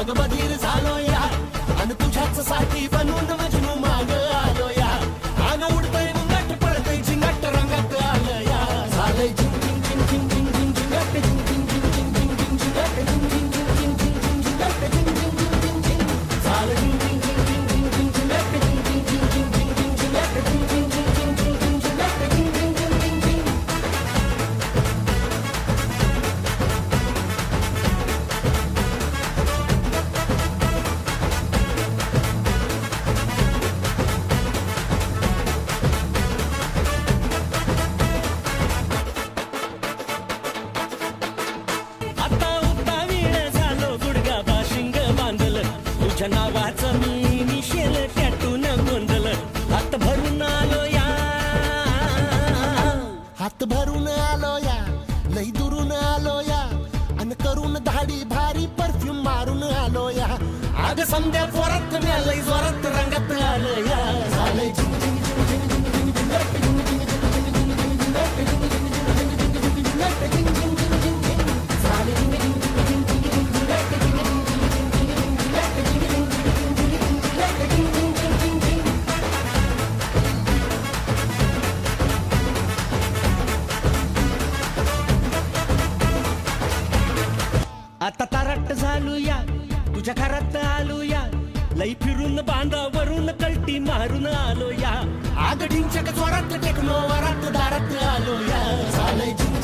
अग बधीर झालो या आणि तुझ्याच साठी बनून मजनू माग आलो या अग उडतय मुंगट पळतय झिंगट रंगात आलं या झालंय झिंग झिंग झिंग झिंग झिंग झिंग झिंगट झिंग झिंग झिंग झिंग झिंग झिंग झिंगट झिंग झिंग झिंग झिंग झिंग झिंग झिंगट झिंग झिंग झिंग झिंग झिंग झालं झिंग झिंग झिंग झिंग झिंग झिंग झिंगट झिंग झिंग झिंग झिंग झिंग झिंग झिंगट झिंग झिंग झिंग झिंग झिंग झिंग झिंग झिंग झिंग झिंग आता उतावीळ झालो गुडगा बाशिंग बांधलं तुझ्या नावाचं मी निशेल टॅटून गोंधलं हात भरून आलो या हात भरून आलो या लई दुरून आलो या अन करून धाडी भारी परफ्यूम मारून आलो या अग समद्या जोरात लई जोरात रंगात आलो या झालंय झिंग झिंग झिंग झिंग झिंग झिंग झिंगट झिंग झिंग झिंग झिंग झिंग झिंग झिंगट झिंग झिंग झिंग झिंग झिंग झिंग झिंग झिंगट झिंग झिंग झिंग झिंग झिंग झालंय झिंग झिंग झिंग झिंग झिंग झिंग झिंगट झिंग झिंग झिंग झिंग झिंग झिंग झिंगट झिंग झिंग झिंग झिंग झिंग झिंगट झिंग झिंग झिंग झिंग झिंग आता तारट झालो या तुझ्या घरात आलो या लई फिरून बांधावरून कलटी मारून आलो या आग ढिंचक जोरात टेक्नो वरात दारात आलो या झालंय